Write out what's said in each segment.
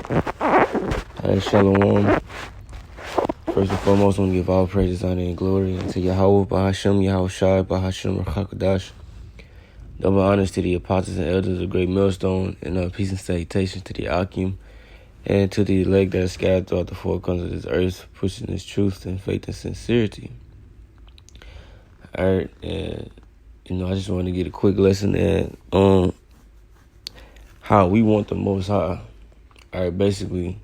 Shalom. First and foremost, I want to give all praises, honor, and glory to Yahweh, Bahashem, Yahushai, Bahashem, Rachakadash. Double honors to the apostles and elders of the great millstone, and peace and salutations to the Akim, and to the elect that are scattered throughout the four corners of this earth, pushing this truth and faith and sincerity. Alright, and I just want to get a quick lesson on how we want the Most High. Alright, basically,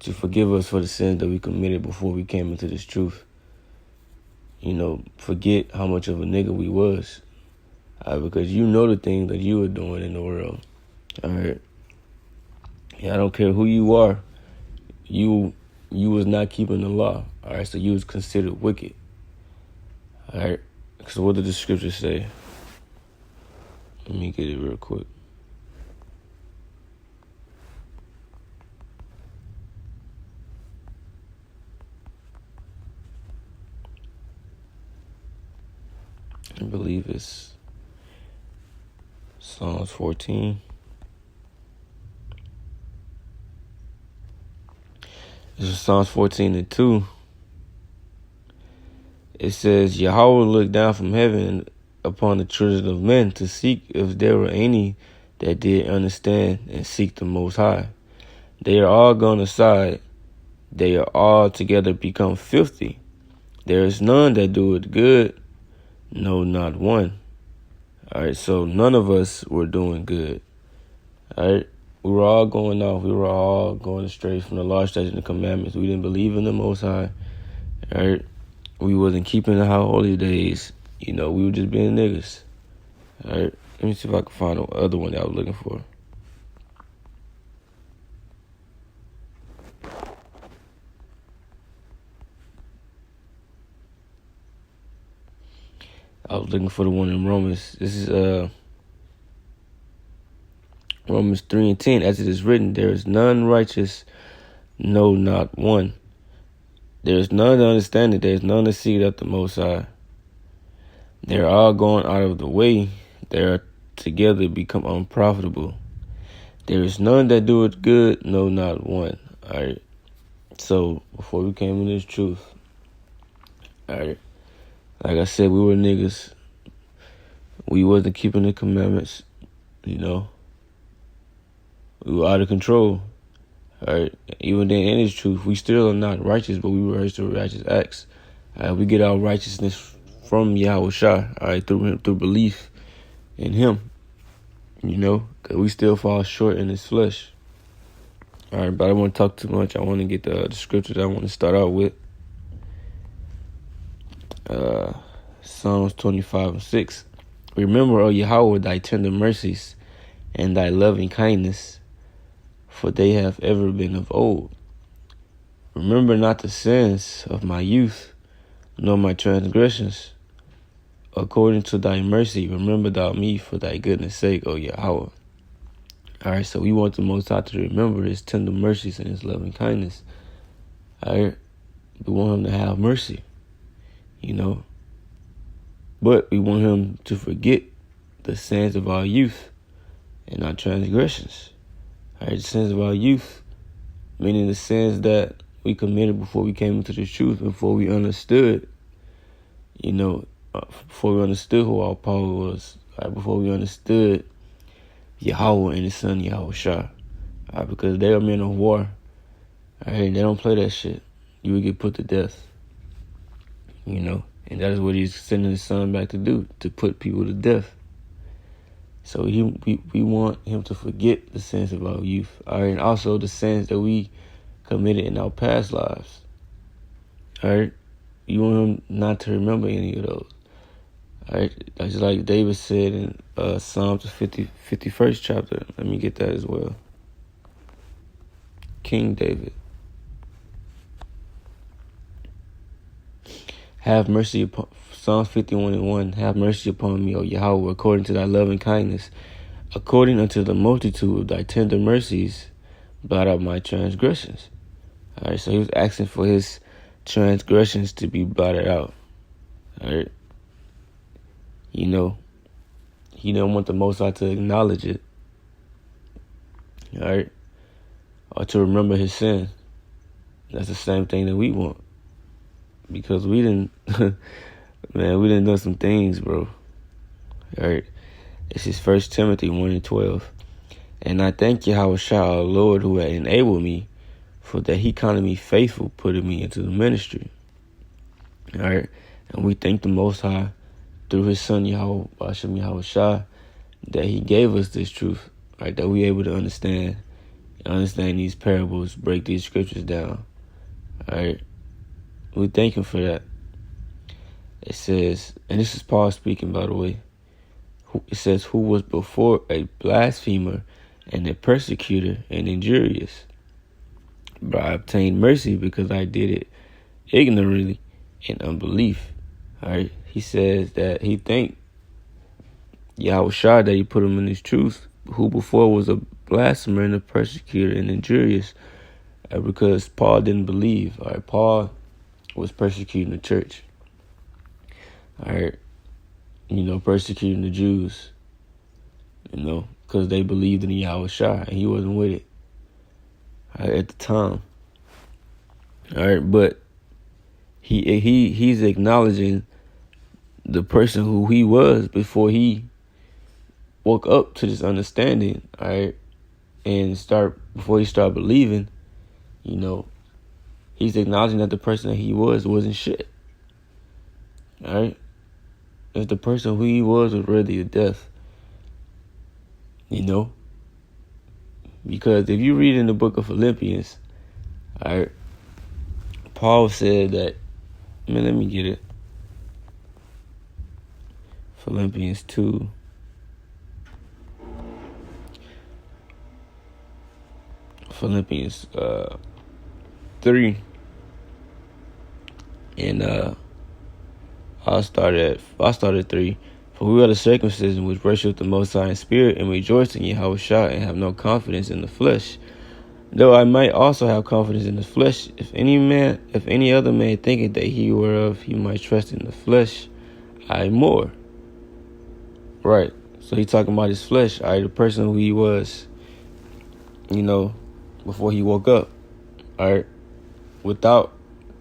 to forgive us for the sins that we committed before we came into this truth. Forget how much of a nigga we was. Because you know the things that you were doing in the world. Alright. Yeah, I don't care who you are. You was not keeping the law. Alright, so you was considered wicked. Alright. So what did the scripture say? Let me get it real quick. I believe it's Psalms 14. This is Psalms 14:2. It says, Yahweh looked down from heaven upon the children of men to seek if there were any that did understand and seek the Most High. They are all gone aside. They are all together become filthy. There is none that doeth good, no, not one. All right, so none of us were doing good. All right, we were all going off. We were all going astray from the law, statutes, and the commandments. We didn't believe in the Most High. All right, we wasn't keeping the high holy days. We were just being niggas. All right, let me see if I can find the other one that I was looking for. I was looking for the one in Romans. This is Romans 3:10. As it is written, there is none righteous, no, not one. There is none to understand it. There is none to seek out the Most High. They are all going out of the way. They are together become unprofitable. There is none that doeth good, no, not one. All right. So before we came in this truth, all right, like I said, we were niggas. We wasn't keeping the commandments. We were out of control. All right. Even then, in this truth, we still are not righteous, but we rehearse the righteous acts. We get our righteousness from Yahushua, all right, through him, through belief in him. Because we still fall short in his flesh. All right, but I don't want to talk too much. I want to get the scriptures I want to start out with. Psalms 25:6. Remember, O Yahweh, thy tender mercies and thy loving kindness, for they have ever been of old. Remember not the sins of my youth, nor my transgressions. According to thy mercy, remember thou me for thy goodness' sake, O Yahweh. All right, so we want the Most High to remember his tender mercies and his loving kindness. All right, we want him to have mercy, But we want him to forget the sins of our youth and our transgressions. All right, the sins of our youth, meaning the sins that we committed before we came into the truth, before we understood, before we understood who our power was, right? Before we understood Yahweh and his son Yahushua, right? Because they are men of war. All right, they don't play that shit. You would get put to death, and that is what he's sending his son back to do, to put people to death. So we want him to forget the sins of our youth, all right, and also the sins that we committed in our past lives. All right, you want him not to remember any of those. All right, that's like David said in Psalms 51st chapter. Let me get that as well. King David. Have mercy upon Psalms 51:1. Have mercy upon me, O Yahweh, according to thy loving kindness, according unto the multitude of thy tender mercies, blot out my transgressions. All right, so he was asking for his transgressions to be blotted out. All right. He didn't want the Most High to acknowledge it. All right. or to remember his sin. That's the same thing that we want. Because we didn't, man, we done done some things, bro. All right. This is 1 Timothy 1:12. And I thank Yahushua, our Lord, who had enabled me, for that he counted me faithful, putting me into the ministry. All right. And we thank the Most High through his son, Yahushua, that he gave us this truth, right? That we able to understand these parables, break these scriptures down. All right. We thank him for that. It says, and this is Paul speaking, by the way. It says, who was before a blasphemer and a persecutor and injurious. But I obtained mercy because I did it ignorantly in unbelief. All right. He says that he thanked Yahushua that he put him in his truth, who before was a blasphemer and a persecutor and injurious, because Paul didn't believe. All right. Paul was persecuting the church. All right. Persecuting the Jews, because they believed in Yahushua and he wasn't with it at the time. All right, but he's acknowledging the person who he was before he woke up to this understanding, all right, and before he started believing, he's acknowledging that the person that he wasn't shit. All right. If the person who he was worthy of death. Because if you read in the book of Philippians, all right, Paul said that, let me get it. Philippians 2. Philippians 3. And I started at 3. For we are the circumcision which worship the Most High in spirit and rejoice in Yahushua and have no confidence in the flesh. Though I might also have confidence in the flesh, if any other man thinketh that he whereof he might trust in the flesh, I more. Right. So he's talking about his flesh, all right, the person who he was, before he woke up, all right, without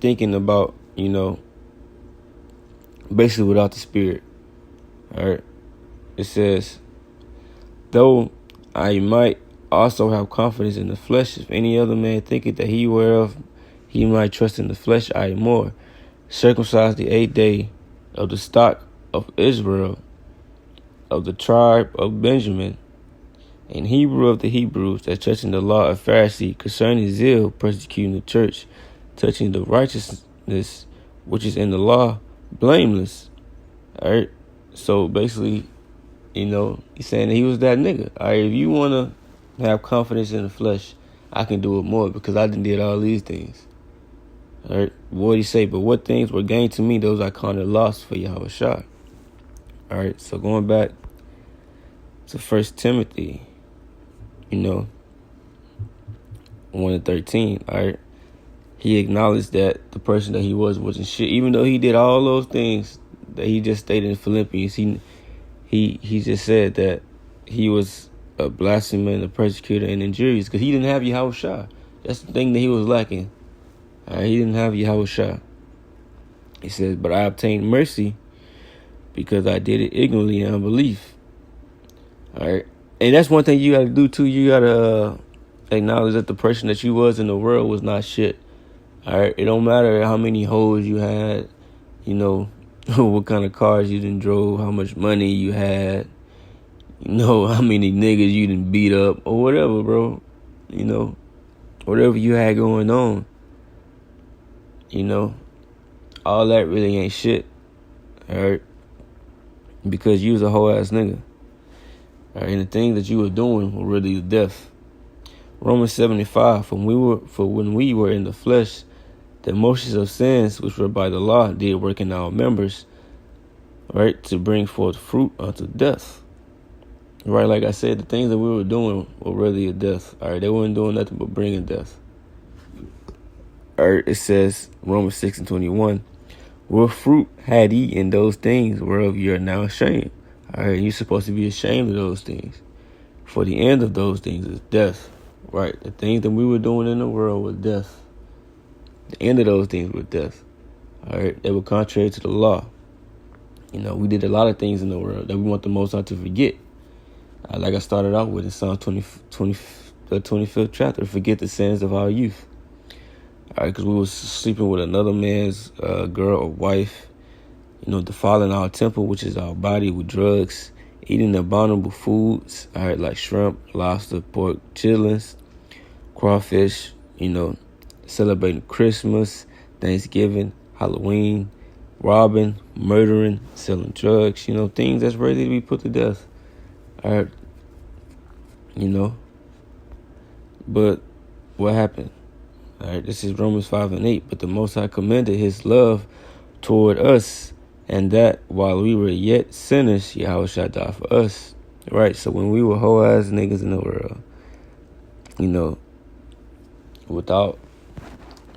thinking about, basically without the spirit. All right. It says, though I might also have confidence in the flesh, if any other man thinketh that he whereof he might trust in the flesh, I more. Circumcised the 8th day of the stock of Israel, of the tribe of Benjamin, and Hebrew of the Hebrews, that touching the law of Pharisee, concerning zeal, persecuting the church, touching the righteousness which is in the law, blameless. All right. So basically, he's saying that he was that nigga. All right. If you want to have confidence in the flesh, I can do it more because I done did all these things. All right. What did he say? But what things were gained to me, those I counted lost for Yahushua. All right. So going back to 1 Timothy, 1:13. All right. He acknowledged that the person that he wasn't shit, even though he did all those things that he just stated in Philippians. He just said that he was a blasphemer and a persecutor and injurious because he didn't have Yahushua. That's the thing that he was lacking. All right, he didn't have Yahushua. He says, but I obtained mercy because I did it ignorantly in unbelief. All right, and that's one thing you got to do too. You got to acknowledge that the person that you was in the world was not shit. All right, it don't matter how many hoes you had, what kind of cars you done drove, how much money you had, how many niggas you done beat up or whatever, bro. Whatever you had going on, all that really ain't shit. All right, because you was a whole ass nigga. All right, and the things that you were doing were really death. Romans 7:5. For when we were in the flesh, the motions of sins which were by the law did work in our members, right, to bring forth fruit unto death. Right, like I said, the things that we were doing were really a death. All right, they weren't doing nothing but bringing death. All right, it says, Romans 6:21, what fruit had ye in those things whereof you are now ashamed? All right, you're supposed to be ashamed of those things. For the end of those things is death. Right. The things that we were doing in the world was death. The end of those things was death. All right. They were contrary to the law. We did a lot of things in the world that we want the Most High to forget. Like I started out with in Psalm 25th chapter, forget the sins of our youth. All right, because we was sleeping with another man's girl or wife, defiling our temple, which is our body, with drugs, eating abominable foods, all right, like shrimp, lobster, pork, chitlins, crawfish, celebrating Christmas, Thanksgiving, Halloween, robbing, murdering, selling drugs, things that's ready to be put to death. All right, but what happened? All right, this is Romans 5:8. But the Most High commended his love toward us, and that while we were yet sinners, Yahushua died for us. Right, so when we were whole ass niggas in the world, without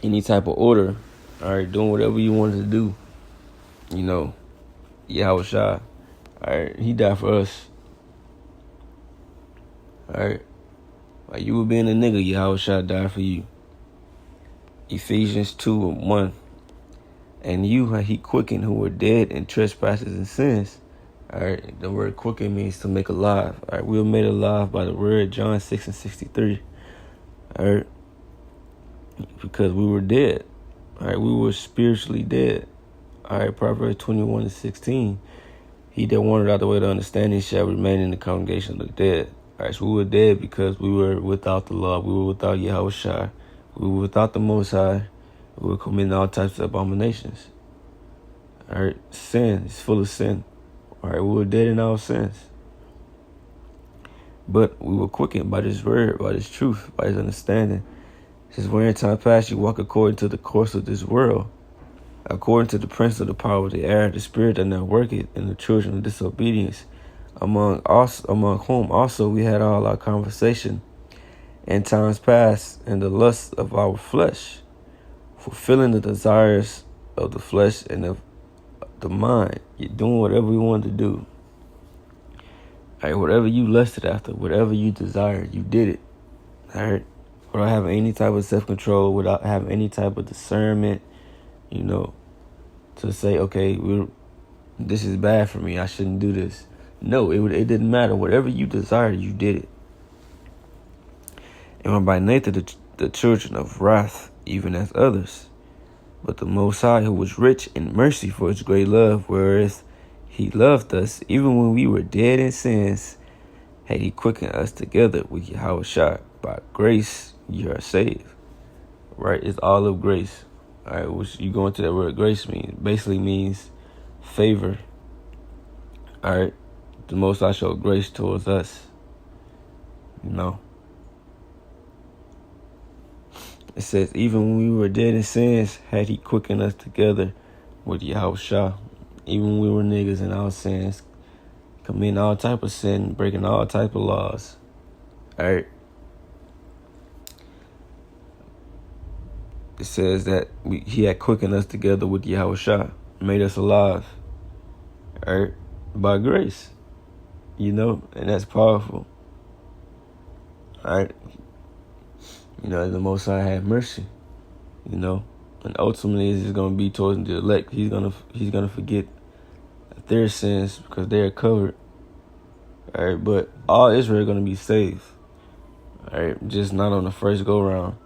any type of order, all right, doing whatever you wanted to do, Yahushua, all right, he died for us. All right, like you were being a nigga, Yahushua died for you. Ephesians 2:1. And you he quickened who were dead in trespasses and sins. All right, the word quicken means to make alive. All right, we were made alive by the word, John 6:63. All right, because we were dead. All right, we were spiritually dead. All right, Proverbs 21:16. He that wandered out the way of understanding shall remain in the congregation of the dead. All right, so we were dead because we were without the law. We were without Yahushua. We were without the Most High. We were committing all types of abominations. All right, sin is full of sin. All right, we were dead in our sins. But we were quickened by this word, by this truth, by this understanding. It says, where in time past you walk according to the course of this world, according to the prince of the power of the air, the spirit that now worketh in the children of disobedience, among whom also we had all our conversation in times past in the lusts of our flesh, fulfilling the desires of the flesh and of the mind. You're doing whatever you wanted to do. All right, whatever you lusted after, whatever you desired, you did it. All right, without having any type of self-control, without having any type of discernment, to say, okay, this is bad for me, I shouldn't do this. No, it didn't matter. Whatever you desired, you did it. And we're by nature the children of wrath, even as others. But the Most High, who was rich in mercy for his great love, whereas he loved us, even when we were dead in sins, had he quickened us together with Yahushua. By grace, you are saved. Right? It's all of grace. All right, which you go into that word grace basically means favor. All right, the Most High showed grace towards us. It says, even when we were dead in sins, had he quickened us together with Yahushua. Even when we were niggas in our sins, committing all type of sin, breaking all type of laws. All right. It says that he had quickened us together with Yahushua, made us alive. All right. By grace. And that's powerful. All right. The Most High had mercy, and ultimately it's going to be towards the elect. He's gonna forget their sins because they are covered. All right, but all Israel are going to be saved. All right, just not on the first go round.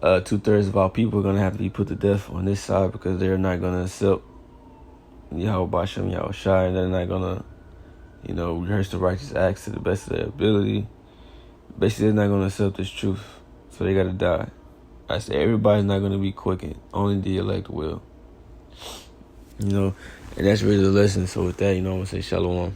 2/3 of our people are going to have to be put to death on this side because they're not going to accept Yahweh Bashem Yahushua, and they're not going to rehearse the righteous acts to the best of their ability. Basically, they're not going to accept this truth. So they got to die. I say everybody's not going to be quickened. Only the elect will. And that's really the lesson. So with that, I'm going to say shalom.